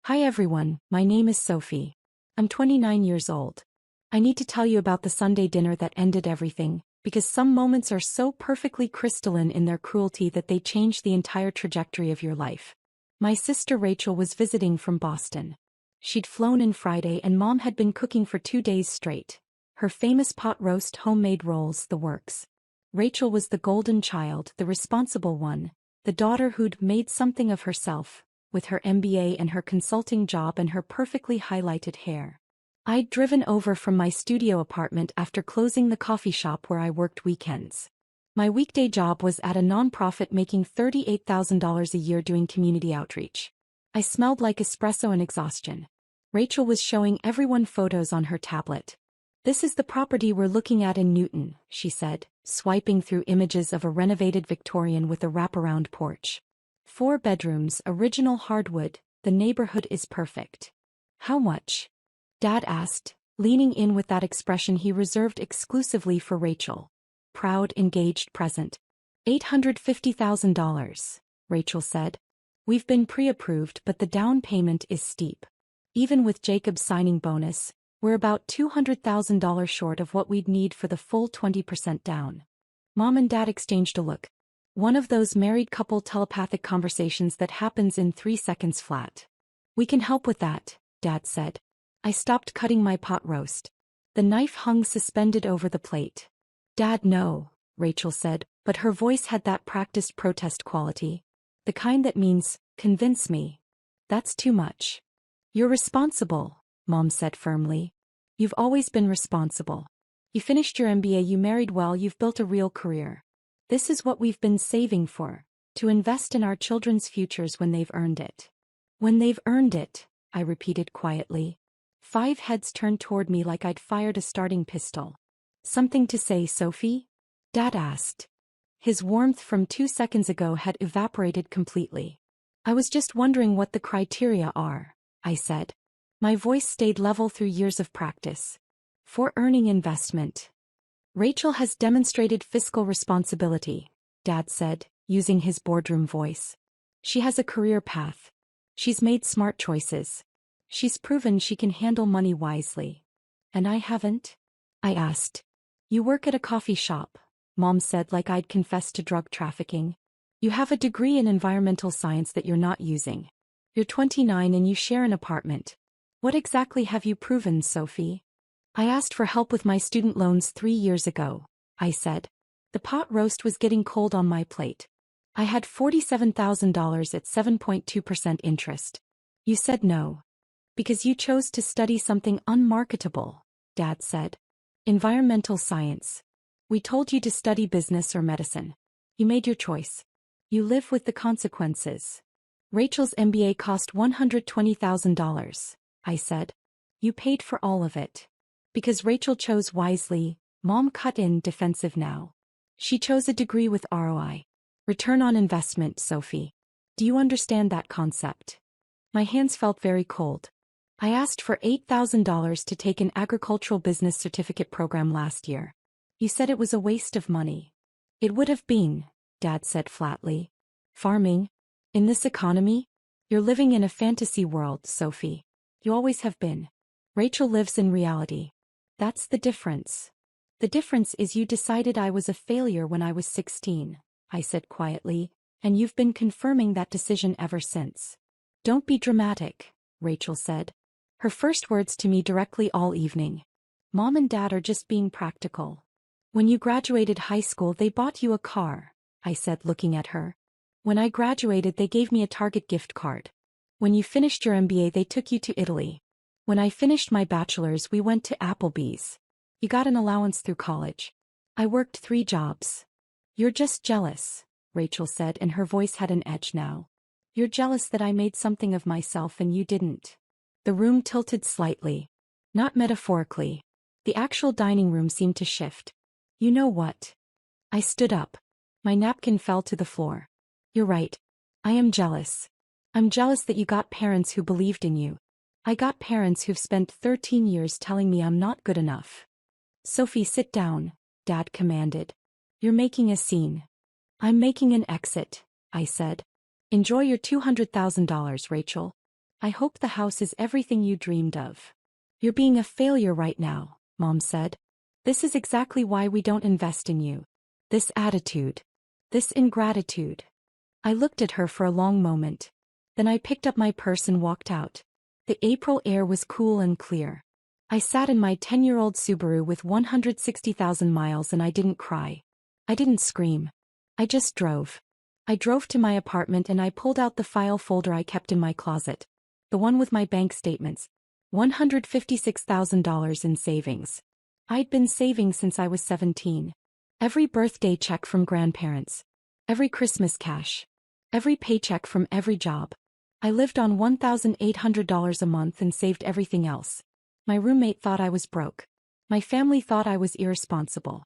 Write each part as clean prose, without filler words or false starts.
Hi everyone, my name is Sophie. I'm 29 years old. I need to tell you about the Sunday dinner that ended everything, because some moments are so perfectly crystalline in their cruelty that they change the entire trajectory of your life. My sister Rachel was visiting from Boston. She'd flown in Friday and Mom had been cooking for 2 days straight. Her famous pot roast, homemade rolls, the works. Rachel was the golden child, the responsible one, the daughter who'd made something of herself, with her MBA and her consulting job and her perfectly highlighted hair. I'd driven over from my studio apartment after closing the coffee shop where I worked weekends. My weekday job was at a nonprofit making $38,000 a year doing community outreach. I smelled like espresso and exhaustion. Rachel was showing everyone photos on her tablet. "This is the property we're looking at in Newton," she said, swiping through images of a renovated Victorian with a wraparound porch. 4 bedrooms, original hardwood, the neighborhood is perfect. "How much?" Dad asked, leaning in with that expression he reserved exclusively for Rachel. Proud, engaged, present. $850,000, Rachel said. "We've been pre-approved, but the down payment is steep. Even with Jacob's signing bonus, we're about $200,000 short of what we'd need for the full 20% down." Mom and Dad exchanged a look. One of those married couple telepathic conversations that happens in 3 seconds flat. "We can help with that," Dad said. I stopped cutting my pot roast. The knife hung suspended over the plate. "Dad, no," Rachel said, but her voice had that practiced protest quality. The kind that means, "Convince me." "That's too much." "You're responsible," Mom said firmly. "You've always been responsible. You finished your MBA, you married well, you've built a real career. This is what we've been saving for, to invest in our children's futures when they've earned it." "When they've earned it," I repeated quietly. 5 heads turned toward me like I'd fired a starting pistol. "Something to say, Sophie?" Dad asked. His warmth from 2 seconds ago had evaporated completely. "I was just wondering what the criteria are," I said. My voice stayed level through years of practice. "For earning investment. Rachel has demonstrated fiscal responsibility," Dad said, using his boardroom voice. "She has a career path. She's made smart choices. She's proven she can handle money wisely. And I haven't?" I asked. "You work at a coffee shop," Mom said like I'd confessed to drug trafficking. "You have a degree in environmental science that you're not using. You're 29 and you share an apartment. What exactly have you proven, Sophie?" "I asked for help with my student loans 3 years ago," I said. "The pot roast was getting cold on my plate. I had $47,000 at 7.2% interest. You said no. Because you chose to study something unmarketable," Dad said. "Environmental science. We told you to study business or medicine. You made your choice. You live with the consequences." "Rachel's MBA cost $120,000, I said. "You paid for all of it. Because Rachel chose wisely," Mom cut in, defensive now. "She chose a degree with ROI. Return on investment, Sophie. Do you understand that concept?" My hands felt very cold. "I asked for $8,000 to take an agricultural business certificate program last year. You said it was a waste of money." "It would have been," Dad said flatly. "Farming? In this economy? You're living in a fantasy world, Sophie. You always have been. Rachel lives in reality. That's the difference. The difference is you decided I was a failure when I was 16, I said quietly, and you've been confirming that decision ever since." "Don't be dramatic," Rachel said. Her first words to me directly all evening. "Mom and Dad are just being practical. When you graduated high school they bought you a car," I said, looking at her. "When I graduated they gave me a Target gift card. When you finished your MBA they took you to Italy. When I finished my bachelor's we went to Applebee's. You got an allowance through college. I worked 3 jobs. You're just jealous," Rachel said, and her voice had an edge now. "You're jealous that I made something of myself and you didn't." The room tilted slightly. Not metaphorically. The actual dining room seemed to shift. "You know what?" I stood up. My napkin fell to the floor. "You're right. I am jealous. I'm jealous that you got parents who believed in you. I got parents who've spent 13 years telling me I'm not good enough." "Sophie, sit down," Dad commanded. "You're making a scene." "I'm making an exit," I said. "Enjoy your $200,000, Rachel." I hope the house is everything you dreamed of. You're being a failure right now, Mom said. This is exactly why we don't invest in you. This attitude. This ingratitude. I looked at her for a long moment. Then I picked up my purse and walked out. The April air was cool and clear. I sat in my 10-year-old Subaru with 160,000 miles and I didn't cry. I didn't scream. I just drove. I drove to my apartment and I pulled out the file folder I kept in my closet. The one with my bank statements. $156,000 in savings. I'd been saving since I was 17. Every birthday check from grandparents. Every Christmas cash. Every paycheck from every job. I lived on $1,800 a month and saved everything else. My roommate thought I was broke. My family thought I was irresponsible.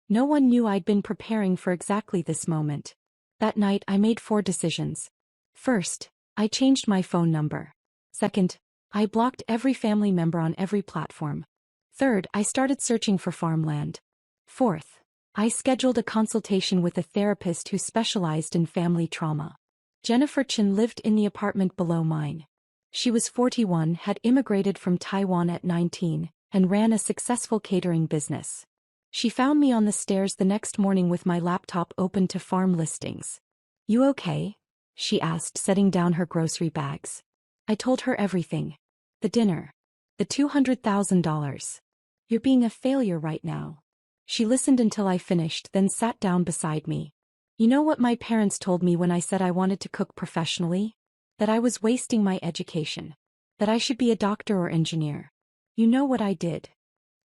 No one knew I'd been preparing for exactly this moment. That night I made 4 decisions. First, I changed my phone number. Second, I blocked every family member on every platform. Third, I started searching for farmland. Fourth, I scheduled a consultation with a therapist who specialized in family trauma. Jennifer Chin lived in the apartment below mine. She was 41, had immigrated from Taiwan at 19, and ran a successful catering business. She found me on the stairs the next morning with my laptop open to farm listings. "You okay?" she asked, setting down her grocery bags. I told her everything. The dinner. The $200,000. "You're being a failure right now." She listened until I finished, then sat down beside me. "You know what my parents told me when I said I wanted to cook professionally? That I was wasting my education. That I should be a doctor or engineer. You know what I did?"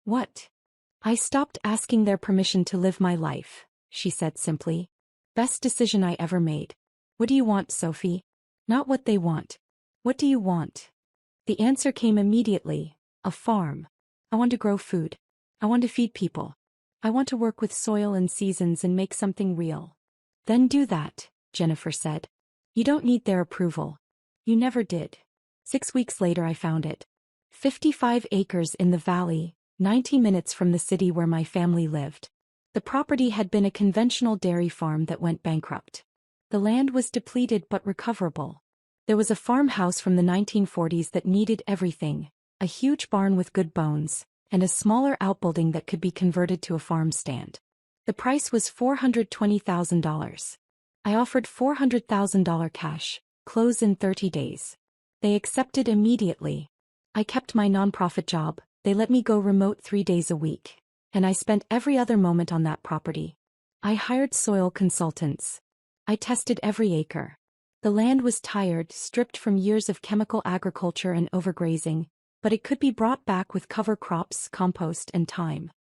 "What?" "I stopped asking their permission to live my life," she said simply. "Best decision I ever made." "What do you want, Sophie?" "Not what they want. What do you want?" The answer came immediately. A farm. I want to grow food. I want to feed people. I want to work with soil and seasons and make something real. "Then do that," Jennifer said. "You don't need their approval. You never did." 6 weeks later I found it. 55 acres in the valley, 90 minutes from the city where my family lived. The property had been a conventional dairy farm that went bankrupt. The land was depleted but recoverable. There was a farmhouse from the 1940s that needed everything, a huge barn with good bones, and a smaller outbuilding that could be converted to a farm stand. The price was $420,000. I offered $400,000 cash, close in 30 days. They accepted immediately. I kept my nonprofit job, they let me go remote 3 days a week, and I spent every other moment on that property. I hired soil consultants. I tested every acre. The land was tired, stripped from years of chemical agriculture and overgrazing, but it could be brought back with cover crops, compost, and time.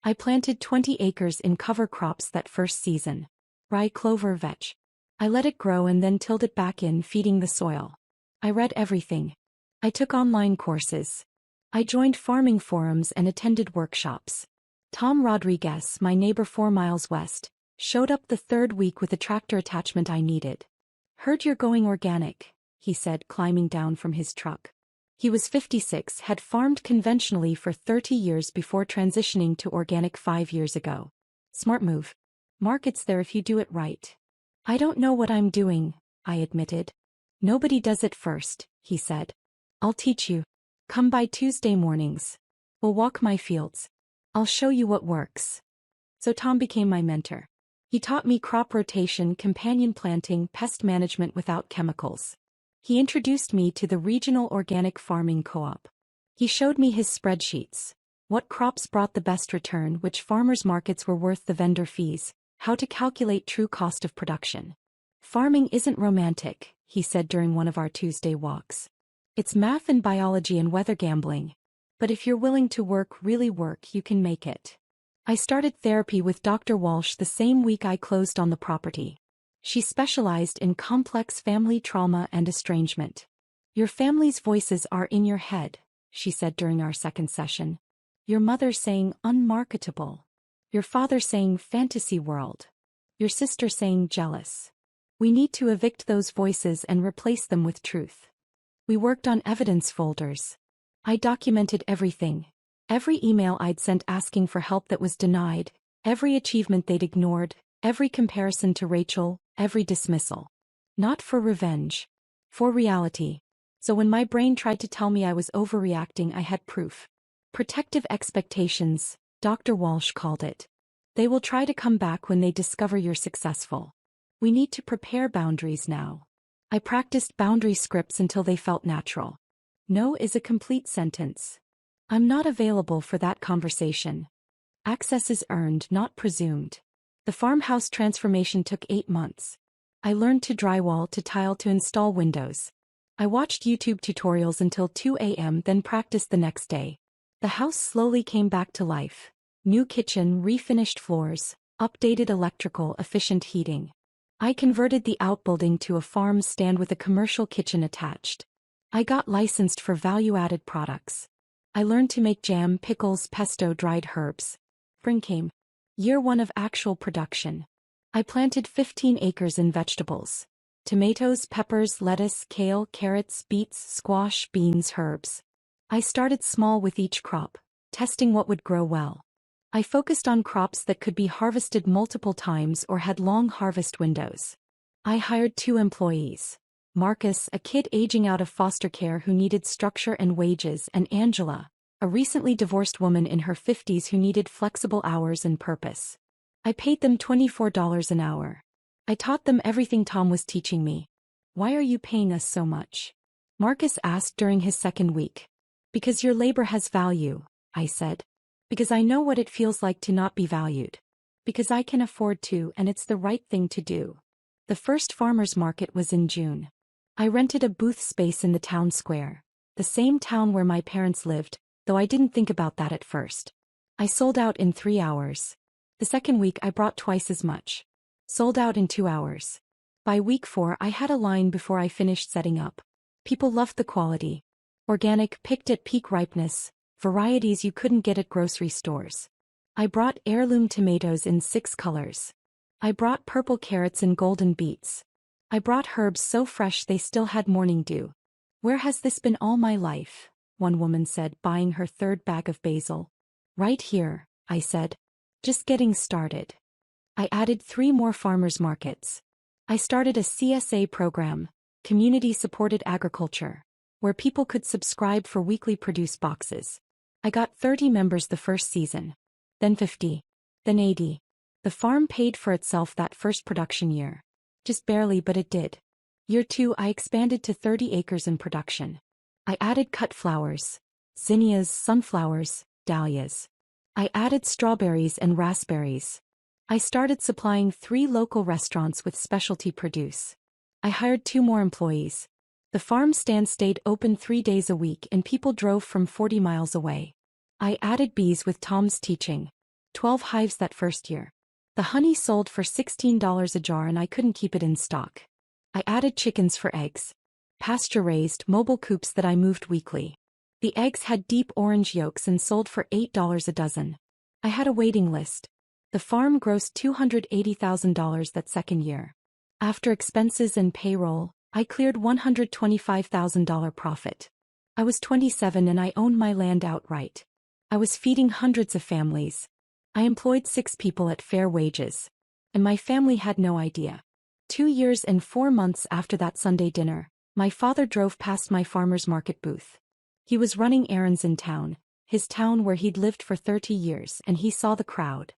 I planted 20 acres in cover crops that first season. Rye, clover, vetch. I let it grow and then tilled it back in, feeding the soil. I read everything. I took online courses. I joined farming forums and attended workshops. Tom Rodriguez, my neighbor 4 miles west, showed up the 3rd week with the tractor attachment I needed. "Heard you're going organic," he said, climbing down from his truck. He was 56, had farmed conventionally for 30 years before transitioning to organic 5 years ago. "Smart move. Market's there if you do it right." "I don't know what I'm doing," I admitted. "Nobody does it first," he said. "I'll teach you. Come by Tuesday mornings. We'll walk my fields. I'll show you what works." So Tom became my mentor. He taught me crop rotation, companion planting, pest management without chemicals. He introduced me to the Regional Organic Farming Co-op. He showed me his spreadsheets. What crops brought the best return, which farmers' markets were worth the vendor fees, how to calculate true cost of production. "Farming isn't romantic," he said during one of our Tuesday walks. "It's math and biology and weather gambling. But if you're willing to work, really work, you can make it." I started therapy with Dr. Walsh the same week I closed on the property. She specialized in complex family trauma and estrangement. "Your family's voices are in your head," she said during our second session. "Your mother saying unmarketable. Your father saying fantasy world. Your sister saying jealous. We need to evict those voices and replace them with truth." We worked on evidence folders. I documented everything. Every email I'd sent asking for help that was denied, every achievement they'd ignored, every comparison to Rachel, every dismissal. Not for revenge. For reality. So when my brain tried to tell me I was overreacting, I had proof. Protective expectations, Dr. Walsh called it. They will try to come back when they discover you're successful. We need to prepare boundaries now. I practiced boundary scripts until they felt natural. No is a complete sentence. I'm not available for that conversation. Access is earned, not presumed. The farmhouse transformation took 8 months. I learned to drywall, to tile, to install windows. I watched YouTube tutorials until 2 a.m., then practiced the next day. The house slowly came back to life. New kitchen, refinished floors, updated electrical, efficient heating. I converted the outbuilding to a farm stand with a commercial kitchen attached. I got licensed for value-added products. I learned to make jam, pickles, pesto, dried herbs. Spring came. Year 1 of actual production. I planted 15 acres in vegetables. Tomatoes, peppers, lettuce, kale, carrots, beets, squash, beans, herbs. I started small with each crop, testing what would grow well. I focused on crops that could be harvested multiple times or had long harvest windows. I hired 2 employees. Marcus, a kid aging out of foster care who needed structure and wages, and Angela, a recently divorced woman in her 50s who needed flexible hours and purpose. I paid them $24 an hour. I taught them everything Tom was teaching me. Why are you paying us so much? Marcus asked during his second week. Because your labor has value, I said. Because I know what it feels like to not be valued. Because I can afford to, and it's the right thing to do. The first farmers market was in June. I rented a booth space in the town square, the same town where my parents lived, though I didn't think about that at first. I sold out in 3 hours. The second week I brought twice as much. Sold out in 2 hours. By week 4 I had a line before I finished setting up. People loved the quality. Organic, picked at peak ripeness, varieties you couldn't get at grocery stores. I brought heirloom tomatoes in 6 colors. I brought purple carrots and golden beets. I brought herbs so fresh they still had morning dew. Where has this been all my life? One woman said, buying her 3rd bag of basil. Right here, I said. Just getting started. I added 3 more farmers markets. I started a CSA program, Community-Supported Agriculture, where people could subscribe for weekly produce boxes. I got 30 members the first season. Then 50. Then 80. The farm paid for itself that first production year. Just barely, but it did. Year 2 I expanded to 30 acres in production. I added cut flowers, zinnias, sunflowers, dahlias. I added strawberries and raspberries. I started supplying 3 local restaurants with specialty produce. I hired 2 more employees. The farm stand stayed open 3 days a week and people drove from 40 miles away. I added bees with Tom's teaching. 12 hives that first year. The honey sold for $16 a jar and I couldn't keep it in stock. I added chickens for eggs. Pasture-raised, mobile coops that I moved weekly. The eggs had deep orange yolks and sold for $8 a dozen. I had a waiting list. The farm grossed $280,000 that second year. After expenses and payroll, I cleared $125,000 profit. I was 27 and I owned my land outright. I was feeding hundreds of families. I employed 6 people at fair wages. And my family had no idea. 2 years and 4 months after that Sunday dinner, my father drove past my farmer's market booth. He was running errands in town, his town where he'd lived for 30 years, and he saw the crowd.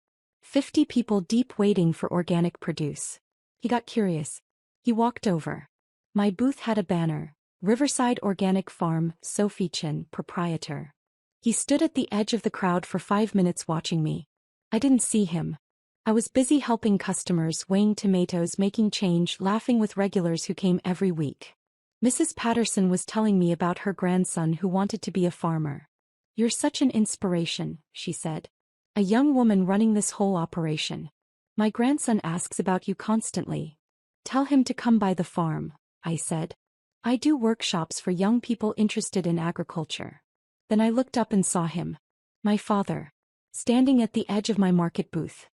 50 people deep waiting for organic produce. He got curious. He walked over. My booth had a banner, Riverside Organic Farm, Sophie Chin, proprietor. He stood at the edge of the crowd for 5 minutes watching me. I didn't see him. I was busy helping customers, weighing tomatoes, making change, laughing with regulars who came every week. Mrs. Patterson was telling me about her grandson who wanted to be a farmer. You're such an inspiration, she said. A young woman running this whole operation. My grandson asks about you constantly. Tell him to come by the farm, I said. I do workshops for young people interested in agriculture. Then I looked up and saw him. My father. Standing at the edge of my market booth.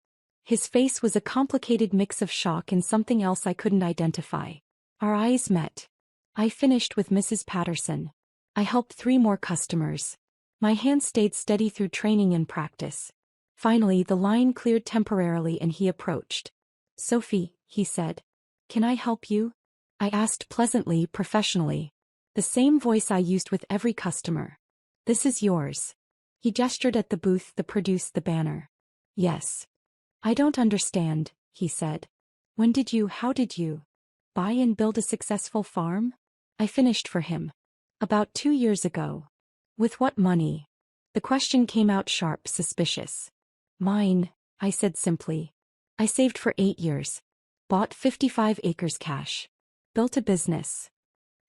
His face was a complicated mix of shock and something else I couldn't identify. Our eyes met. I finished with Mrs. Patterson. I helped 3 more customers. My hands stayed steady through training and practice. Finally, the line cleared temporarily and he approached. Sophie, he said. Can I help you? I asked pleasantly, professionally. The same voice I used with every customer. This is yours. He gestured at the booth that produced the banner. Yes. I don't understand, he said. How did you buy and build a successful farm? I finished for him. About 2 years ago. With what money? The question came out sharp, suspicious. Mine, I said simply. I saved for 8 years. Bought 55 acres cash. Built a business.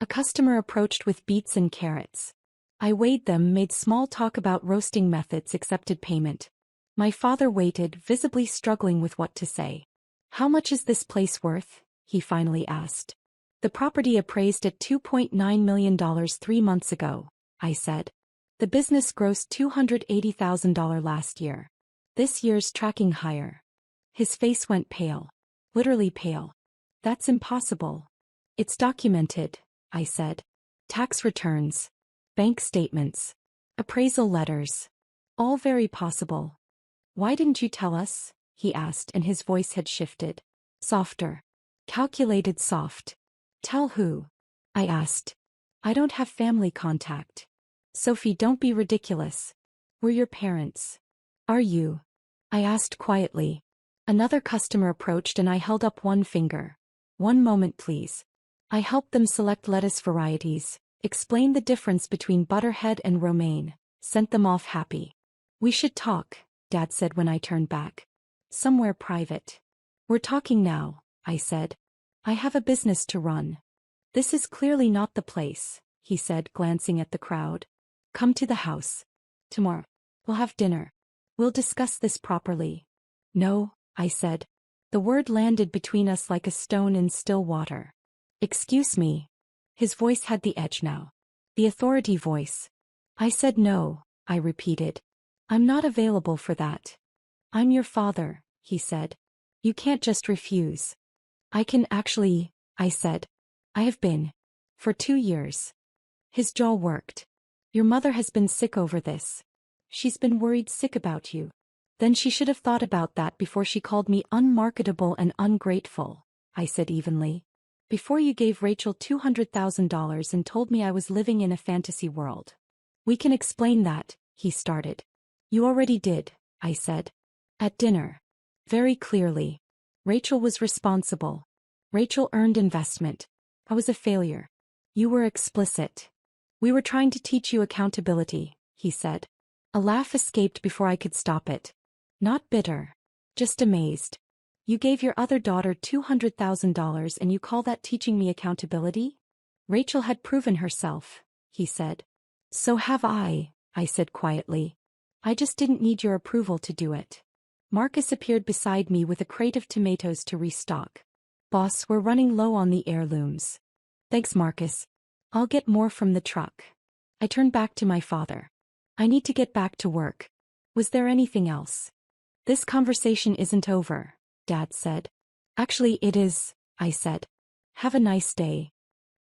A customer approached with beets and carrots. I weighed them, made small talk about roasting methods, accepted payment. My father waited, visibly struggling with what to say. How much is this place worth? He finally asked. The property appraised at $2.9 million 3 months ago, I said. The business grossed $280,000 last year. This year's tracking higher. His face went pale. Literally pale. That's impossible. It's documented, I said. Tax returns. Bank statements. Appraisal letters. All very possible. Why didn't you tell us? He asked, and his voice had shifted. Softer. Calculated soft. Tell who? I asked. I don't have family contact. Sophie, don't be ridiculous. We're your parents. Are you? I asked quietly. Another customer approached and I held up one finger. One moment, please. I helped them select lettuce varieties, explained the difference between Butterhead and Romaine, sent them off happy. We should talk, Dad said when I turned back. Somewhere private. We're talking now, I said. I have a business to run. This is clearly not the place, he said, glancing at the crowd. Come to the house. Tomorrow. We'll have dinner. We'll discuss this properly. No, I said. The word landed between us like a stone in still water. Excuse me. His voice had the edge now. The authority voice. I said no, I repeated. I'm not available for that. I'm your father, he said. You can't just refuse. I can actually, I said. I have been. For 2 years. His jaw worked. Your mother has been sick over this. She's been worried sick about you. Then she should have thought about that before she called me unmarketable and ungrateful, I said evenly. Before you gave Rachel $200,000 and told me I was living in a fantasy world. We can explain that, he started. You already did, I said. At dinner. Very clearly. Rachel was responsible. Rachel earned investment. I was a failure. You were explicit. We were trying to teach you accountability, he said. A laugh escaped before I could stop it. Not bitter. Just amazed. You gave your other daughter $200,000 and you call that teaching me accountability? Rachel had proven herself, he said. So have I said quietly. I just didn't need your approval to do it. Marcus appeared beside me with a crate of tomatoes to restock. Boss, we're running low on the heirlooms. Thanks, Marcus. I'll get more from the truck. I turned back to my father. I need to get back to work. Was there anything else? This conversation isn't over, Dad said. Actually, it is, I said. Have a nice day.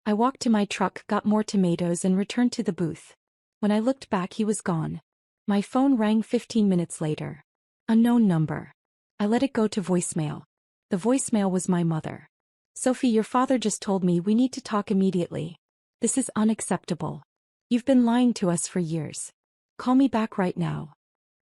I walked to my truck, got more tomatoes and returned to the booth. When I looked back, he was gone. My phone rang 15 minutes later. Unknown number. I let it go to voicemail. The voicemail was my mother. Sophie, your father just told me we need to talk immediately. This is unacceptable. You've been lying to us for years. Call me back right now.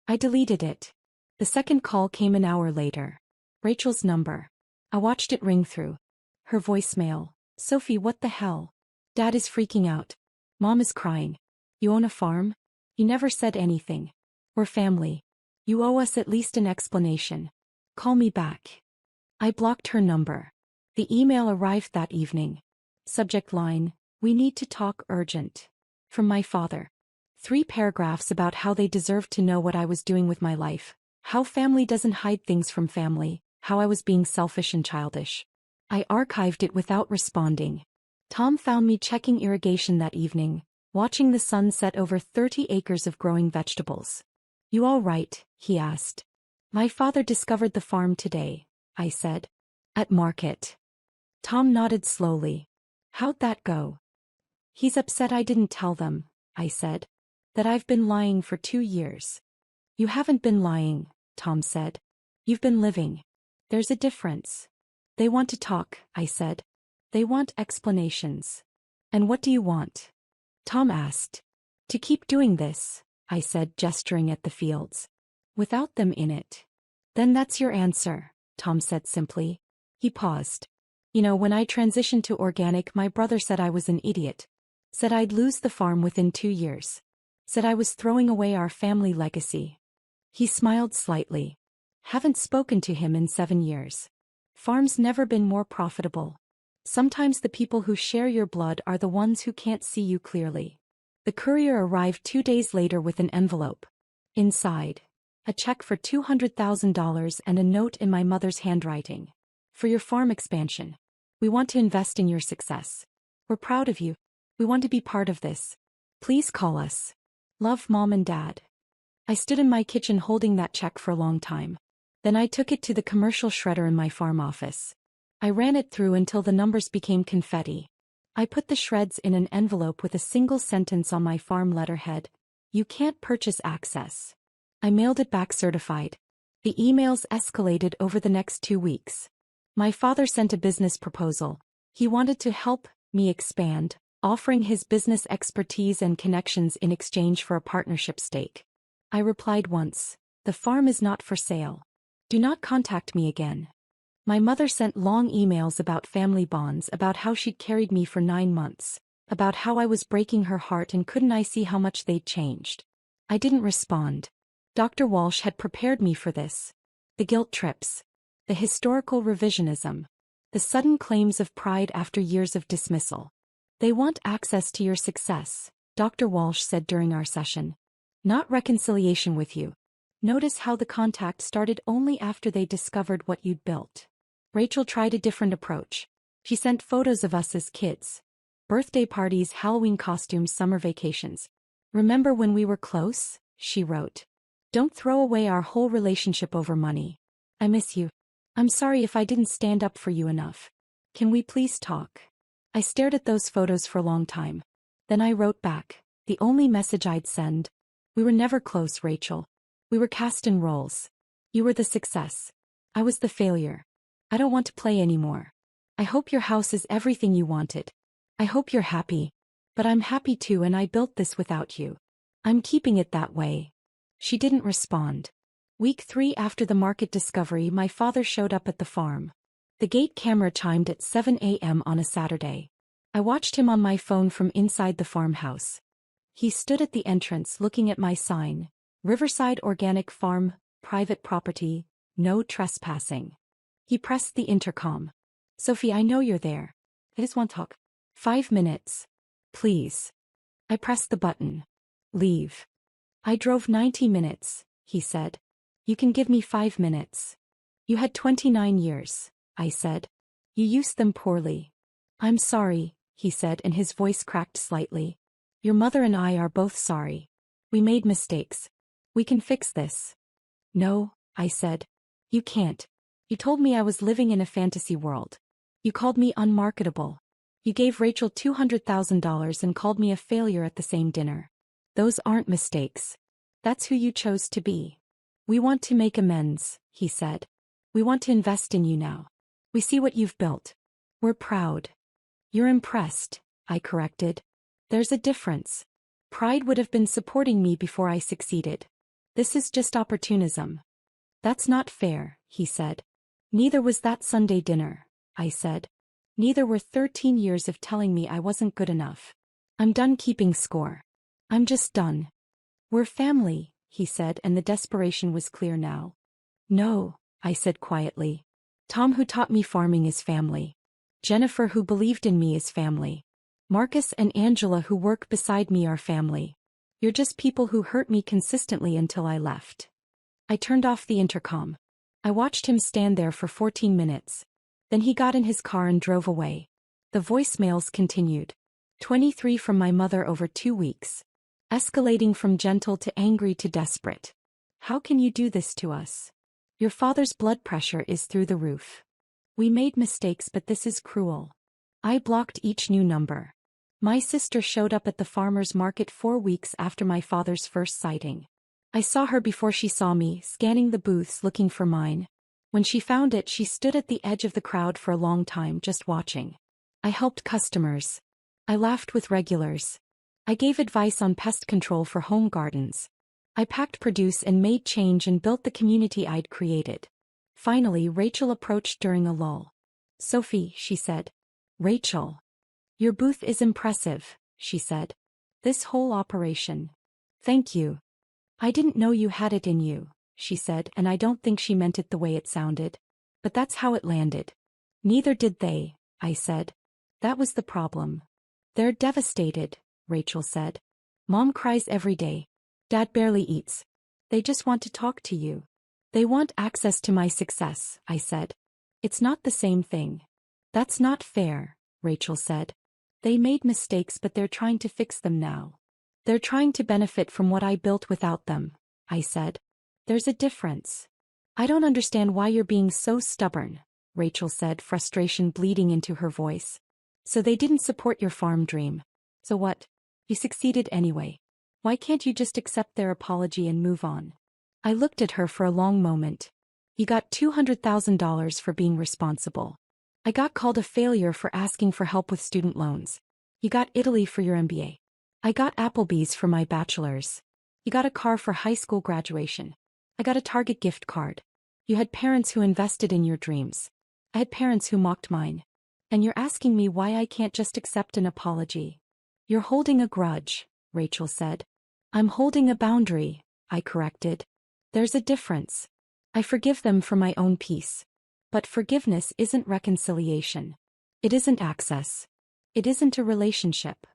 I deleted it. The second call came an hour later. Rachel's number. I watched it ring through. Her voicemail. Sophie, what the hell? Dad is freaking out. Mom is crying. You own a farm? You never said anything. We're family. You owe us at least an explanation. Call me back. I blocked her number. The email arrived that evening. Subject line, we need to talk urgent. From my father. 3 paragraphs about how they deserved to know what I was doing with my life. How family doesn't hide things from family. How I was being selfish and childish. I archived it without responding. Tom found me checking irrigation that evening, watching the sun set over 30 acres of growing vegetables. You all right? He asked. My father discovered the farm today, I said. At market. Tom nodded slowly. How'd that go? He's upset I didn't tell them, I said. That I've been lying for 2 years. You haven't been lying, Tom said. You've been living. There's a difference. They want to talk, I said. They want explanations. And what do you want? Tom asked. To keep doing this, I said, gesturing at the fields. Without them in it. Then that's your answer, Tom said simply. He paused. You know, when I transitioned to organic, my brother said I was an idiot. Said I'd lose the farm within 2 years. Said I was throwing away our family legacy. He smiled slightly. Haven't spoken to him in 7 years. Farm's never been more profitable. Sometimes the people who share your blood are the ones who can't see you clearly. The courier arrived 2 days later with an envelope. Inside, a check for $200,000 and a note in my mother's handwriting. For your farm expansion. We want to invest in your success. We're proud of you. We want to be part of this. Please call us. Love, Mom and Dad. I stood in my kitchen holding that check for a long time. Then I took it to the commercial shredder in my farm office. I ran it through until the numbers became confetti. I put the shreds in an envelope with a single sentence on my farm letterhead. You can't purchase access. I mailed it back certified. The emails escalated over the next 2 weeks. My father sent a business proposal. He wanted to help me expand, offering his business expertise and connections in exchange for a partnership stake. I replied once, the farm is not for sale. Do not contact me again. My mother sent long emails about family bonds, about how she'd carried me for 9 months, about how I was breaking her heart and couldn't I see how much they'd changed. I didn't respond. Dr. Walsh had prepared me for this. The guilt trips. The historical revisionism. The sudden claims of pride after years of dismissal. They want access to your success, Dr. Walsh said during our session. Not reconciliation with you. Notice how the contact started only after they discovered what you'd built. Rachel tried a different approach. She sent photos of us as kids. Birthday parties, Halloween costumes, summer vacations. Remember when we were close? She wrote. Don't throw away our whole relationship over money. I miss you. I'm sorry if I didn't stand up for you enough. Can we please talk? I stared at those photos for a long time. Then I wrote back, the only message I'd send. We were never close, Rachel. We were cast in roles. You were the success. I was the failure. I don't want to play anymore. I hope your house is everything you wanted. I hope you're happy. But I'm happy too, and I built this without you. I'm keeping it that way. She didn't respond. Week 3 after the market discovery, my father showed up at the farm. The gate camera chimed at 7 a.m. on a Saturday. I watched him on my phone from inside the farmhouse. He stood at the entrance looking at my sign, Riverside Organic Farm, private property, no trespassing. He pressed the intercom. Sophie, I know you're there. I just want to talk. 5 minutes. Please. I pressed the button. Leave. I drove 90 minutes, he said. You can give me 5 minutes. You had 29 years, I said. You used them poorly. I'm sorry, he said, and his voice cracked slightly. Your mother and I are both sorry. We made mistakes. We can fix this. No, I said. You can't. You told me I was living in a fantasy world. You called me unmarketable. You gave Rachel $200,000 and called me a failure at the same dinner. Those aren't mistakes. That's who you chose to be. We want to make amends, he said. We want to invest in you now. We see what you've built. We're proud. You're impressed, I corrected. There's a difference. Pride would have been supporting me before I succeeded. This is just opportunism. That's not fair, he said. Neither was that Sunday dinner, I said. Neither were 13 years of telling me I wasn't good enough. I'm done keeping score. I'm just done. We're family, he said, and the desperation was clear now. No, I said quietly. Tom, who taught me farming, is family. Jennifer, who believed in me, is family. Marcus and Angela, who work beside me, are family. You're just people who hurt me consistently until I left. I turned off the intercom. I watched him stand there for 14 minutes. Then he got in his car and drove away. The voicemails continued. 23 from my mother over 2 weeks. Escalating from gentle to angry to desperate. How can you do this to us? Your father's blood pressure is through the roof. We made mistakes, but this is cruel. I blocked each new number. My sister showed up at the farmer's market 4 weeks after my father's first sighting. I saw her before she saw me, scanning the booths looking for mine. When she found it, she stood at the edge of the crowd for a long time just watching. I helped customers. I laughed with regulars. I gave advice on pest control for home gardens. I packed produce and made change and built the community I'd created. Finally, Rachel approached during a lull. "Sophie," she said. "Rachel. Your booth is impressive," she said. "This whole operation. Thank you. I didn't know you had it in you," she said, and I don't think she meant it the way it sounded. But that's how it landed. "Neither did they," I said. "That was the problem." "They're devastated," Rachel said. "Mom cries every day. Dad barely eats. They just want to talk to you. They want access to my success," I said. "It's not the same thing." "That's not fair," Rachel said. "They made mistakes, but they're trying to fix them now. They're trying to benefit from what I built without them," I said. "There's a difference." "I don't understand why you're being so stubborn," Rachel said, frustration bleeding into her voice. "So they didn't support your farm dream. So what? You succeeded anyway. Why can't you just accept their apology and move on?" I looked at her for a long moment. "You got $200,000 for being responsible. I got called a failure for asking for help with student loans. You got Italy for your MBA. I got Applebee's for my bachelor's. You got a car for high school graduation. I got a Target gift card. You had parents who invested in your dreams. I had parents who mocked mine. And you're asking me why I can't just accept an apology." "You're holding a grudge," Rachel said. "I'm holding a boundary," I corrected. "There's a difference. I forgive them for my own peace. But forgiveness isn't reconciliation. It isn't access. It isn't a relationship."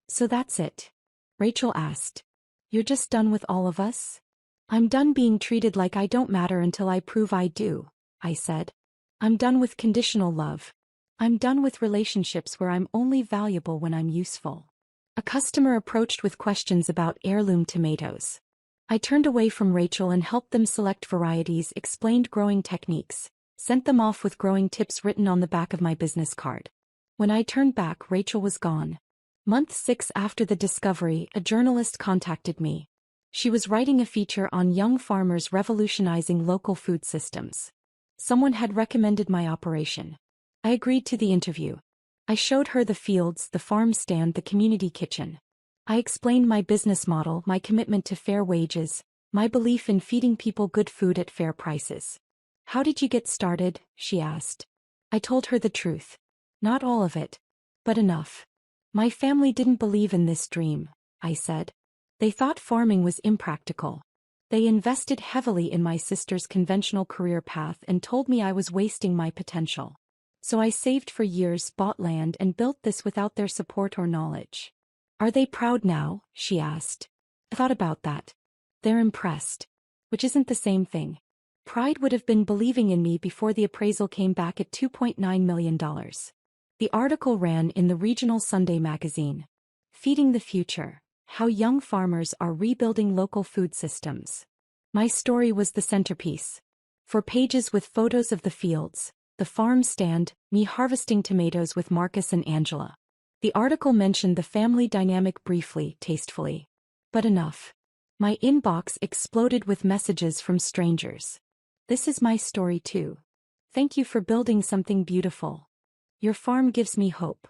"So that's it?" Rachel asked. "You're just done with all of us?" "I'm done being treated like I don't matter until I prove I do," I said. "I'm done with conditional love. I'm done with relationships where I'm only valuable when I'm useful." A customer approached with questions about heirloom tomatoes. I turned away from Rachel and helped them select varieties, explained growing techniques, sent them off with growing tips written on the back of my business card. When I turned back, Rachel was gone. Month 6 after the discovery, a journalist contacted me. She was writing a feature on young farmers revolutionizing local food systems. Someone had recommended my operation. I agreed to the interview. I showed her the fields, the farm stand, the community kitchen. I explained my business model, my commitment to fair wages, my belief in feeding people good food at fair prices. "How did you get started?" she asked. I told her the truth. Not all of it, but enough. "My family didn't believe in this dream," I said. "They thought farming was impractical. They invested heavily in my sister's conventional career path and told me I was wasting my potential. So I saved for years, bought land, and built this without their support or knowledge." "Are they proud now?" she asked. I thought about that. "They're impressed. Which isn't the same thing. Pride would have been believing in me before the appraisal came back at $2.9 million. The article ran in the regional Sunday magazine. "Feeding the Future: How Young Farmers Are Rebuilding Local Food Systems." My story was the centerpiece. 4 pages with photos of the fields, the farm stand, me harvesting tomatoes with Marcus and Angela. The article mentioned the family dynamic briefly, tastefully. But enough. My inbox exploded with messages from strangers. "This is my story too. Thank you for building something beautiful. Your farm gives me hope."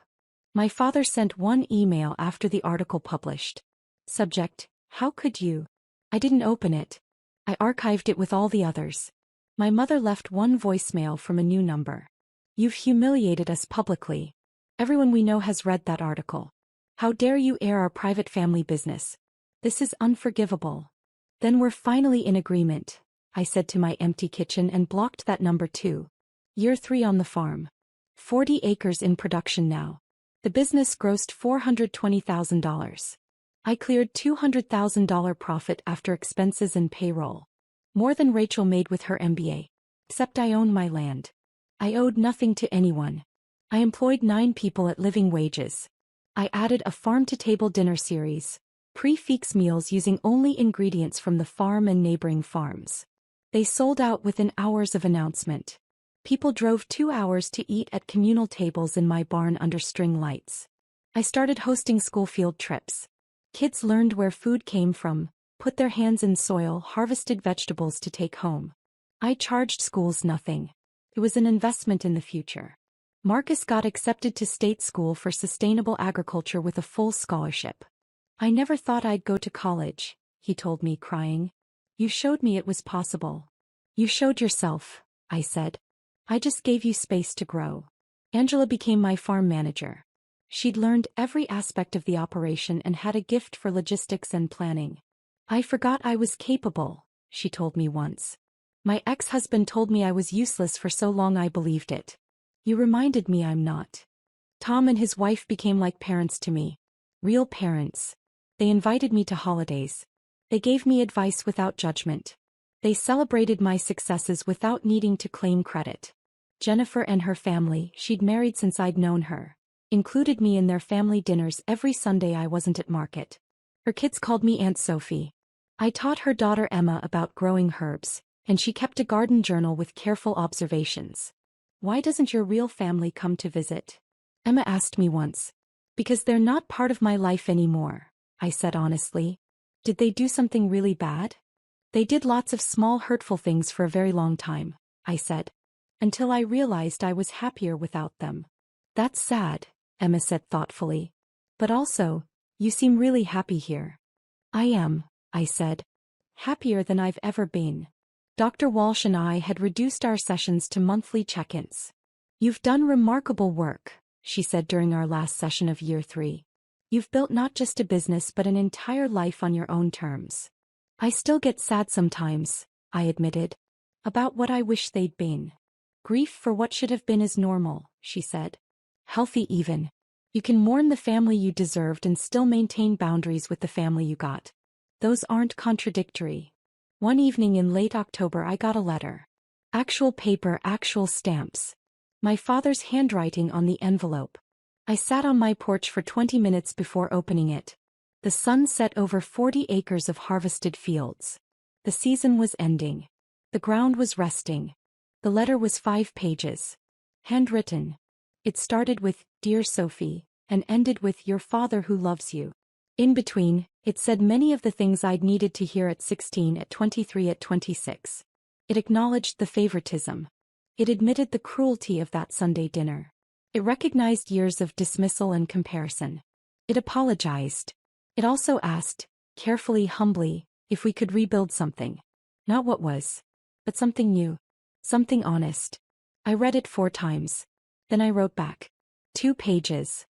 My father sent one email after the article published. Subject: "How could you?" I didn't open it. I archived it with all the others. My mother left one voicemail from a new number. "You've humiliated us publicly. Everyone we know has read that article. How dare you air our private family business? This is unforgivable." "Then we're finally in agreement," I said to my empty kitchen and blocked that number too. Year 3 on the farm. 40 acres in production now. The business grossed $420,000. I cleared $200,000 profit after expenses and payroll. More than Rachel made with her MBA. Except I owned my land. I owed nothing to anyone. I employed 9 people at living wages. I added a farm-to-table dinner series, prix-fixe meals using only ingredients from the farm and neighboring farms. They sold out within hours of announcement. People drove 2 hours to eat at communal tables in my barn under string lights. I started hosting school field trips. Kids learned where food came from, put their hands in soil, harvested vegetables to take home. I charged schools nothing. It was an investment in the future. Marcus got accepted to state school for sustainable agriculture with a full scholarship. I never thought I'd go to college, he told me, crying. You showed me it was possible. You showed yourself, I said. I just gave you space to grow. Angela became my farm manager. She'd learned every aspect of the operation and had a gift for logistics and planning. I forgot I was capable, she told me once. My ex-husband told me I was useless for so long I believed it. You reminded me I'm not. Tom and his wife became like parents to me. Real parents. They invited me to holidays. They gave me advice without judgment. They celebrated my successes without needing to claim credit. Jennifer and her family, she'd married since I'd known her, included me in their family dinners every Sunday I wasn't at market. Her kids called me Aunt Sophie. I taught her daughter Emma about growing herbs, and she kept a garden journal with careful observations. Why doesn't your real family come to visit? Emma asked me once. Because they're not part of my life anymore, I said honestly. Did they do something really bad? They did lots of small hurtful things for a very long time, I said. Until I realized I was happier without them. That's sad, Emma said thoughtfully. But also, you seem really happy here. I am, I said. Happier than I've ever been. Dr. Walsh and I had reduced our sessions to monthly check-ins. You've done remarkable work, she said during our last session of year 3. You've built not just a business but an entire life on your own terms. I still get sad sometimes, I admitted. About what I wish they'd been. Grief for what should have been is normal, she said. Healthy even. You can mourn the family you deserved and still maintain boundaries with the family you got. Those aren't contradictory. One evening in late October I got a letter. Actual paper, actual stamps. My father's handwriting on the envelope. I sat on my porch for 20 minutes before opening it. The sun set over 40 acres of harvested fields. The season was ending. The ground was resting. The letter was 5 pages. Handwritten. It started with, Dear Sophie, and ended with, Your father who loves you. In between, it said many of the things I'd needed to hear at 16, at 23, at 26. It acknowledged the favoritism. It admitted the cruelty of that Sunday dinner. It recognized years of dismissal and comparison. It apologized. It also asked, carefully, humbly, if we could rebuild something. Not what was, but something new. Something honest. I read it 4 times. Then I wrote back. 2 pages.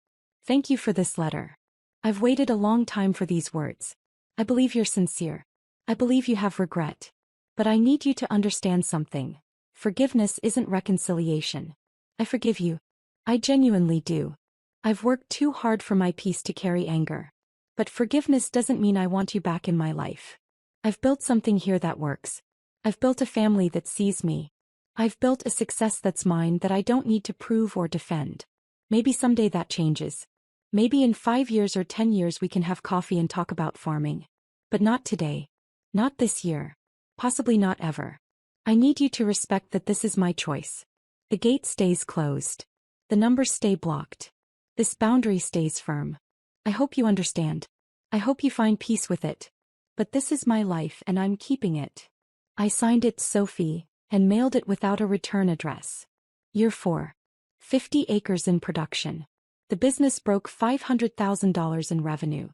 Thank you for this letter. I've waited a long time for these words. I believe you're sincere. I believe you have regret. But I need you to understand something. Forgiveness isn't reconciliation. I forgive you. I genuinely do. I've worked too hard for my peace to carry anger. But forgiveness doesn't mean I want you back in my life. I've built something here that works. I've built a family that sees me. I've built a success that's mine that I don't need to prove or defend. Maybe someday that changes. Maybe in 5 years or 10 years we can have coffee and talk about farming. But not today. Not this year. Possibly not ever. I need you to respect that this is my choice. The gate stays closed. The numbers stay blocked. This boundary stays firm. I hope you understand. I hope you find peace with it. But this is my life and I'm keeping it. I signed it Sophie, and mailed it without a return address. Year 4. 50 acres in production. The business broke $500,000 in revenue.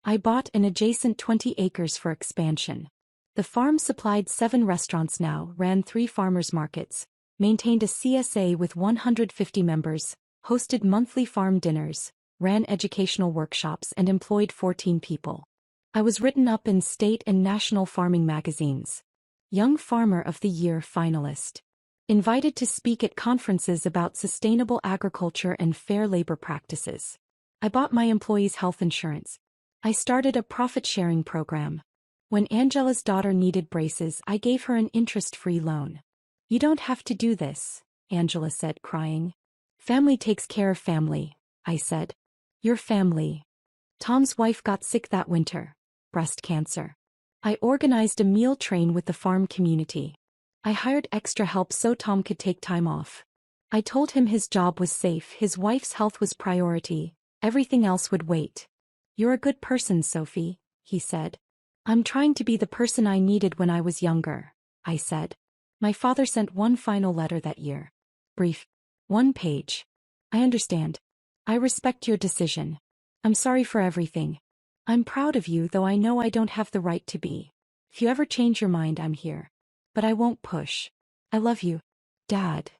I bought an adjacent 20 acres for expansion. The farm supplied 7 restaurants now, ran 3 farmers markets, maintained a CSA with 150 members, hosted monthly farm dinners, ran educational workshops and employed 14 people. I was written up in state and national farming magazines. Young Farmer of the Year finalist. Invited to speak at conferences about sustainable agriculture and fair labor practices. I bought my employees health insurance. I started a profit-sharing program. When Angela's daughter needed braces, I gave her an interest-free loan. You don't have to do this, Angela said, crying. Family takes care of family, I said. Your family. Tom's wife got sick that winter. Breast cancer. I organized a meal train with the farm community. I hired extra help so Tom could take time off. I told him his job was safe, his wife's health was priority, everything else would wait. You're a good person, Sophie, he said. I'm trying to be the person I needed when I was younger, I said. My father sent one final letter that year. Brief. 1 page. I understand. I respect your decision. I'm sorry for everything. I'm proud of you, though I know I don't have the right to be. If you ever change your mind, I'm here. But I won't push. I love you, Dad.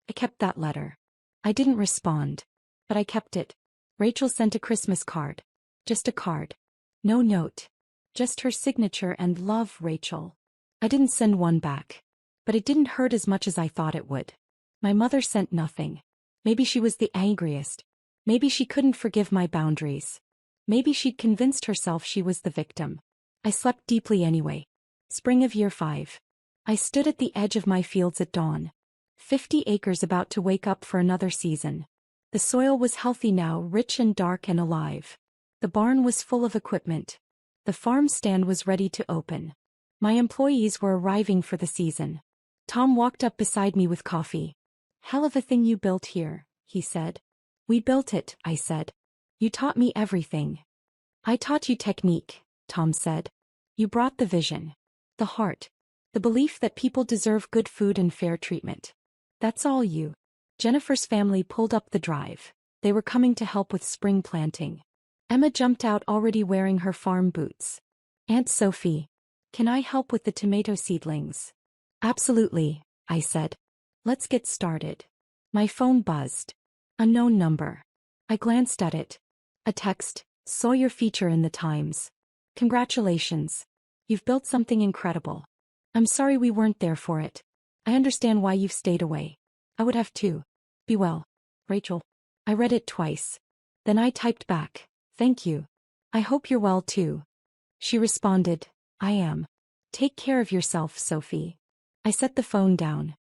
I kept that letter. I didn't respond. But I kept it. Rachel sent a Christmas card. Just a card. No note. Just her signature and love, Rachel. I didn't send one back. But it didn't hurt as much as I thought it would. My mother sent nothing. Maybe she was the angriest. Maybe she couldn't forgive my boundaries. Maybe she'd convinced herself she was the victim. I slept deeply anyway. Spring of year 5. I stood at the edge of my fields at dawn. 50 acres about to wake up for another season. The soil was healthy now, rich and dark and alive. The barn was full of equipment. The farm stand was ready to open. My employees were arriving for the season. Tom walked up beside me with coffee. Hell of a thing you built here, he said. We built it, I said. You taught me everything. I taught you technique, Tom said. You brought the vision. The heart. The belief that people deserve good food and fair treatment. That's all you. Jennifer's family pulled up the drive. They were coming to help with spring planting. Emma jumped out already wearing her farm boots. Aunt Sophie, can I help with the tomato seedlings? Absolutely, I said. Let's get started. My phone buzzed. Unknown number. I glanced at it. A text, saw your feature in the Times. Congratulations. You've built something incredible. I'm sorry we weren't there for it. I understand why you've stayed away. I would have too. Be well, Rachel. I read it twice. Then I typed back, thank you. I hope you're well too. She responded, I am. Take care of yourself, Sophie. I set the phone down.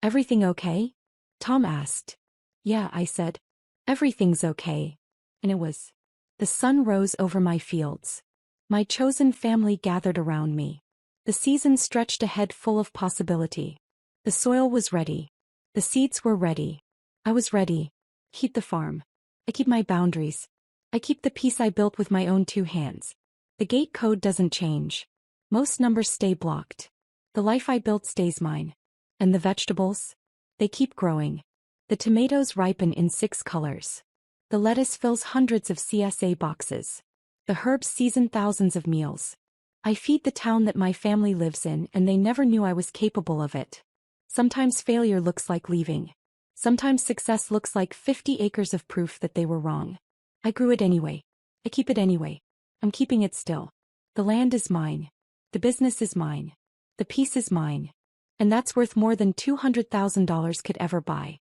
Everything okay? Tom asked. Yeah, I said. Everything's okay. And it was. The sun rose over my fields. My chosen family gathered around me. The season stretched ahead full of possibility. The soil was ready. The seeds were ready. I was ready. Keep the farm. I keep my boundaries. I keep the peace I built with my own 2 hands. The gate code doesn't change. Most numbers stay blocked. The life I built stays mine. And the vegetables? They keep growing. The tomatoes ripen in 6 colors. The lettuce fills hundreds of CSA boxes. The herbs season thousands of meals. I feed the town that my family lives in, and they never knew I was capable of it. Sometimes failure looks like leaving. Sometimes success looks like 50 acres of proof that they were wrong. I grew it anyway. I keep it anyway. I'm keeping it still. The land is mine. The business is mine. The peace is mine. And that's worth more than $200,000 could ever buy.